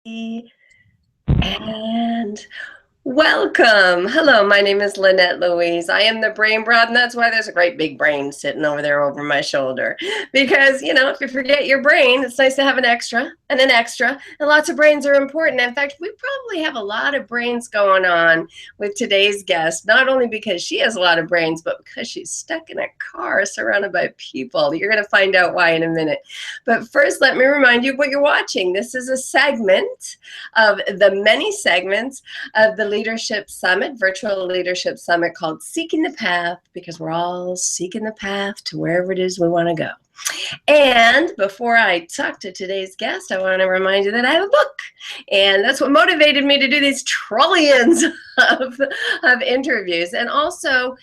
And welcome. Hello, my name is Lynette Louise. I am the brain broad, and that's why there's a great big brain sitting over there over my shoulder. Because, if you forget your brain, it's nice to have an extra and an extra, and lots of brains are important. In fact, we probably have a lot of brains going on with today's guest, not only because she has a lot of brains, but because she's stuck in a car surrounded by people. You're going to find out why in a minute. But first, let me remind you what you're watching. This is a segment of the many segments of the Leadership Summit, virtual leadership summit called Seeking the Path, because we're all seeking the path to wherever it is we want to go. And before I talk to today's guest, I want to remind you that I have a book. And that's what motivated me to do these trillions of interviews. And also,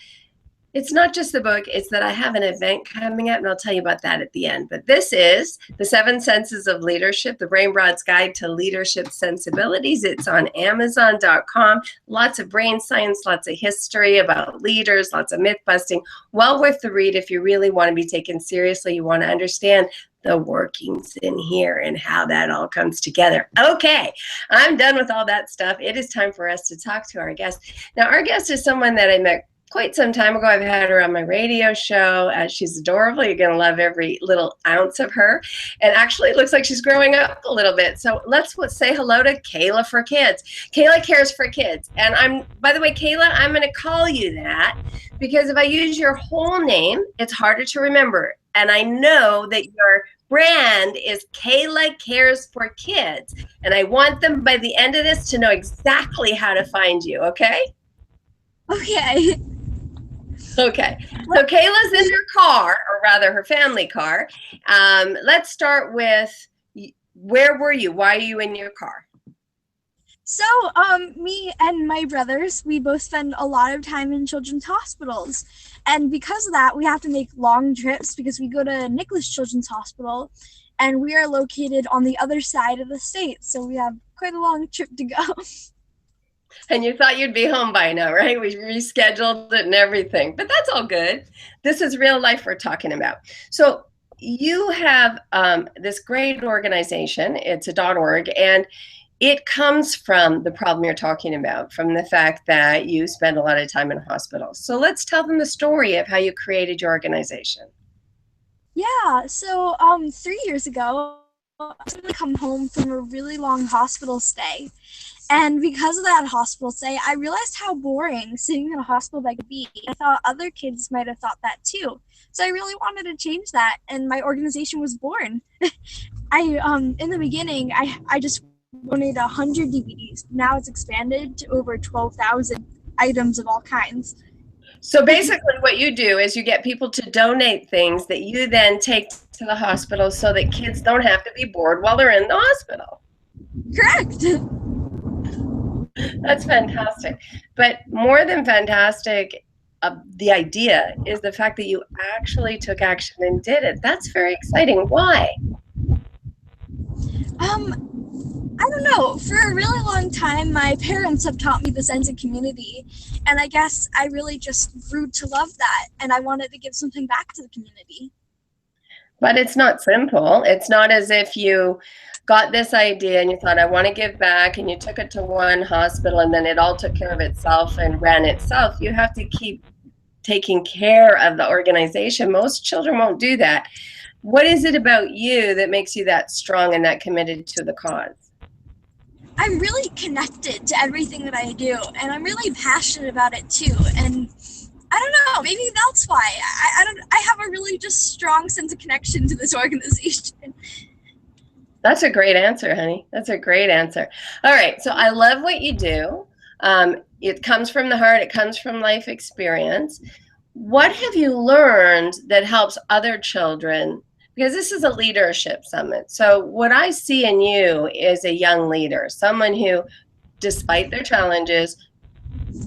it's not just the book, it's that I have an event coming up, and I'll tell you about that at the end. But this is The 7 Senses of Leadership, the Brain Broad's Guide to Leadership Sensibilities. It's on Amazon.com. Lots of brain science, lots of history about leaders, lots of myth busting. Well worth the read if you really want to be taken seriously. You want to understand the workings in here and how that all comes together. Okay, I'm done with all that stuff. It is time for us to talk to our guest. Now, our guest is someone that I met quite some time ago. I've had her on my radio show. She's adorable. You're going to love every little ounce of her. And actually, it looks like she's growing up a little bit. So let's say hello to Kayla for Kids. Kayla cares for kids. And by the way, Kayla, I'm going to call you that because if I use your whole name, it's harder to remember. And I know that your brand is Kayla Cares for Kids. And I want them by the end of this to know exactly how to find you. Okay? Okay. Okay, so Kayla's in her car, or rather her family car. Let's start with, where were you? Why are you in your car? So, me and my brothers, we both spend a lot of time in children's hospitals. And because of that, we have to make long trips because we go to Nicholas Children's Hospital and we are located on the other side of the state. So we have quite a long trip to go. And you thought you'd be home by now, right? We rescheduled it and everything, but that's all good. This is real life we're talking about. So you have this great organization. It's a .org, and it comes from the problem you're talking about, from the fact that you spend a lot of time in hospitals. So let's tell them the story of how you created your organization. Yeah, so 3 years ago, I come home from a really long hospital stay. And because of that hospital stay, I realized how boring sitting in a hospital bed could be. I thought other kids might have thought that too. So I really wanted to change that, and my organization was born. In the beginning, I just donated 100 DVDs. Now it's expanded to over 12,000 items of all kinds. So basically what you do is you get people to donate things that you then take to the hospital so that kids don't have to be bored while they're in the hospital. Correct. That's fantastic. But more than fantastic, the idea is the fact that you actually took action and did it. That's very exciting. Why? I don't know. For a really long time, my parents have taught me the sense of community, and I guess I really just grew to love that, and I wanted to give something back to the community. But it's not simple. It's not as if you got this idea and you thought, I want to give back, and you took it to one hospital and then it all took care of itself and ran itself. You have to keep taking care of the organization. Most children won't do that. What is it about you that makes you that strong and that committed to the cause? I'm really connected to everything that I do, and I'm really passionate about it too. And I don't know, maybe that's why. I have a really just strong sense of connection to this organization. That's a great answer, honey. That's a great answer. All right, so I love what you do. It comes from the heart. It comes from life experience. What have you learned that helps other children? Because this is a leadership summit. So what I see in you is a young leader, someone who, despite their challenges,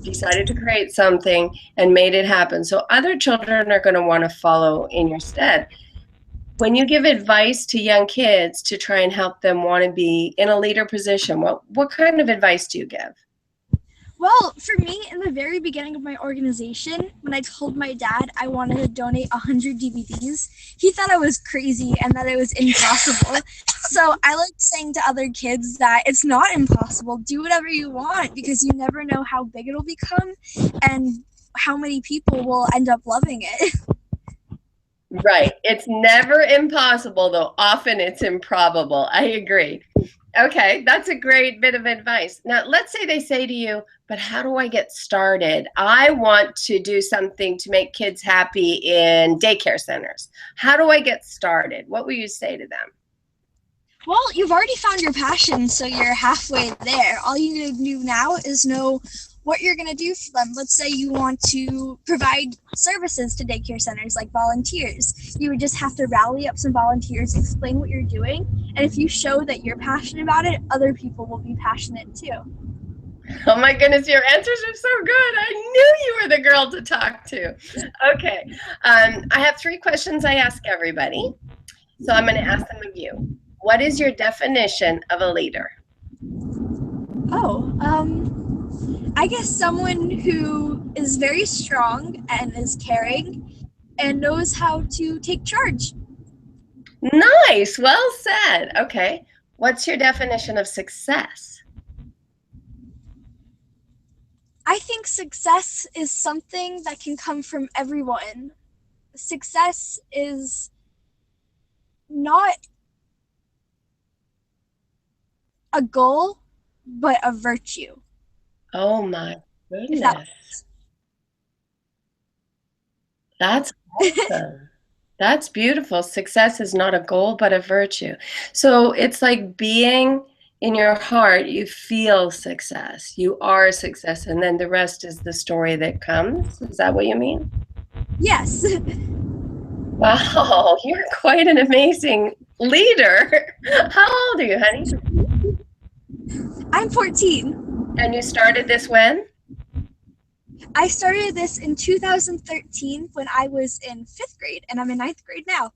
decided to create something and made it happen. So other children are going to want to follow in your stead. When you give advice to young kids to try and help them want to be in a leader position, what kind of advice do you give? Well, for me, in the very beginning of my organization, when I told my dad I wanted to donate 100 DVDs, he thought I was crazy and that it was impossible. So I like saying to other kids that it's not impossible. Do whatever you want because you never know how big it'll become and how many people will end up loving it. Right. It's never impossible, though often it's improbable. I agree. Okay, that's a great bit of advice. Now, let's say they say to you, but how do I get started? I want to do something to make kids happy in daycare centers. How do I get started? What will you say to them? Well, you've already found your passion, so you're halfway there. All you need to do now is know what you're going to do for them. Let's say you want to provide services to daycare centers like volunteers. You would just have to rally up some volunteers, explain what you're doing, and if you show that you're passionate about it, other people will be passionate too. Oh my goodness, your answers are so good. I knew you were the girl to talk to. Okay, I have 3 questions I ask everybody. So I'm going to ask them of you. What is your definition of a leader? Oh, I guess someone who is very strong and is caring and knows how to take charge. Nice, well said. Okay, what's your definition of success? I think success is something that can come from everyone. Success is not a goal, but a virtue. Oh my If that goodness. That's awesome. That's beautiful. Success is not a goal, but a virtue. So it's like being in your heart, you feel success. You are success. And then the rest is the story that comes. Is that what you mean? yes. Wow, you're quite an amazing leader. How old are you, honey? I'm 14. And you started this when? I started this in 2013 when I was in 5th grade, and I'm in 9th grade now.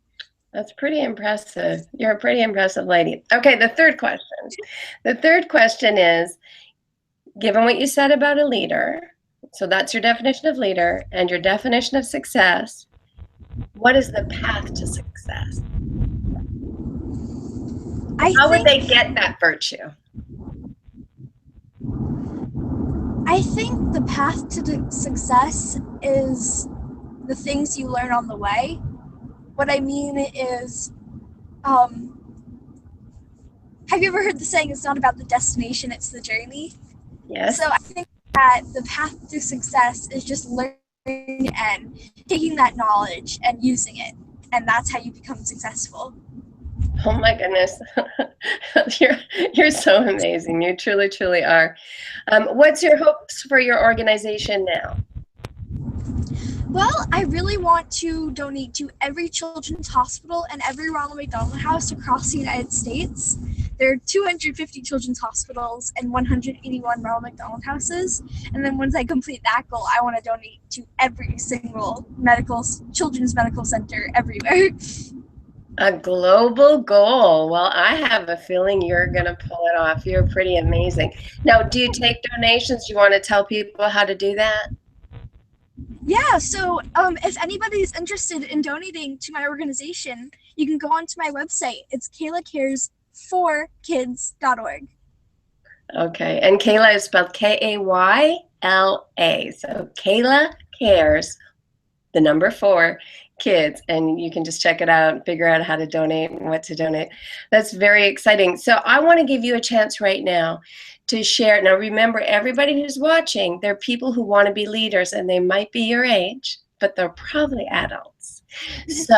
That's pretty impressive. You're a pretty impressive lady. Okay, the third question. The third question is, given what you said about a leader, so that's your definition of leader and your definition of success, what is the path to success? How would they get that virtue? I think the path to success is the things you learn on the way. What I mean is, have you ever heard the saying, it's not about the destination, it's the journey? Yes. So I think that the path to success is just learning and taking that knowledge and using it. And that's how you become successful. Oh my goodness. You're so amazing. You truly, truly are. What's your hopes for your organization now? Well, I really want to donate to every children's hospital and every Ronald McDonald House across the United States. There are 250 children's hospitals and 181 Ronald McDonald Houses. And then once I complete that goal, I want to donate to every single children's medical center everywhere. A global goal. Well, I have a feeling you're going to pull it off. You're pretty amazing. Now, do you take donations? Do you want to tell people how to do that? Yeah, so if anybody's interested in donating to my organization, you can go onto my website. It's KaylaCares4Kids.org. Okay, and Kayla is spelled Kayla. So Kayla Cares, the number 4, kids, and you can just check it out and figure out how to donate and what to donate. That's very exciting. So I want to give you a chance right now to share. Now remember, everybody who's watching, they're people who want to be leaders, and they might be your age, but they're probably adults. So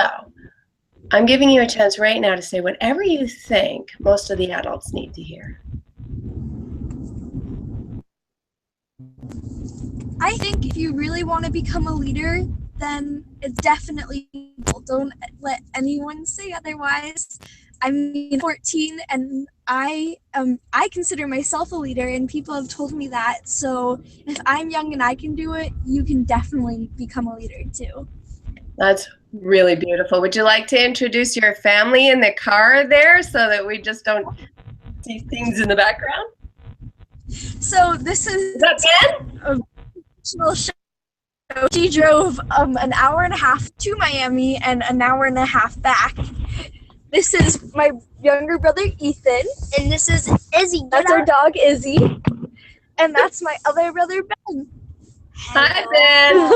I'm giving you a chance right now to say whatever you think most of the adults need to hear. I think if you really want to become a leader, then it's definitely don't let anyone say otherwise. I'm 14 and I consider myself a leader, and people have told me that. So if I'm young and I can do it, you can definitely become a leader too. That's really beautiful. Would you like to introduce your family in the car there so that we just don't see things in the background? So this Is is that Ben? a fictional show. She drove an hour and a half to Miami and an hour and a half back. This is my younger brother Ethan, and this is Izzy. That's our dog Izzy, and that's my other brother Ben. Hi, Ben.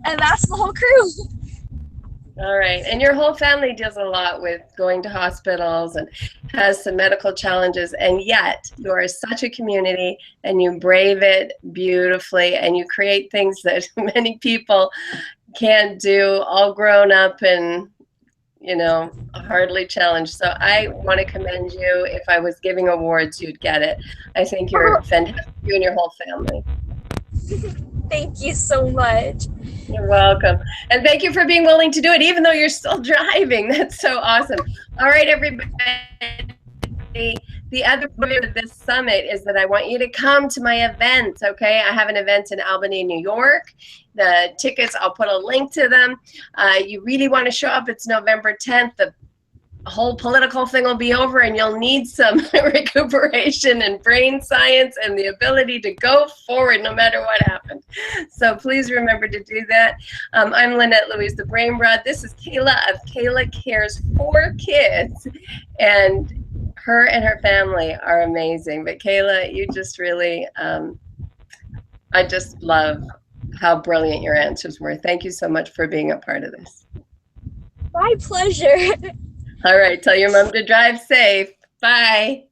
And that's the whole crew. All right. And your whole family deals a lot with going to hospitals and has some medical challenges. And yet you are such a community and you brave it beautifully and you create things that many people can't do, all grown up and, you know, hardly challenged. So I want to commend you. If I was giving awards, you'd get it. I think you're fantastic, you and your whole family. Thank you so much. You're welcome. And thank you for being willing to do it, even though you're still driving. That's so awesome. All right, everybody. The other part of this summit is that I want you to come to my event, okay? I have an event in Albany, New York. The tickets, I'll put a link to them. You really want to show up. It's November 10th. The whole political thing will be over and you'll need some recuperation and brain science and the ability to go forward no matter what happens. So please remember to do that. I'm Lynette Louise, the Brain Broad. This is Kayla of Kayla Cares for Kids. And her and her family are amazing. But Kayla, you just really, I just love how brilliant your answers were. Thank you so much for being a part of this. My pleasure. All right, tell your mom to drive safe. Bye.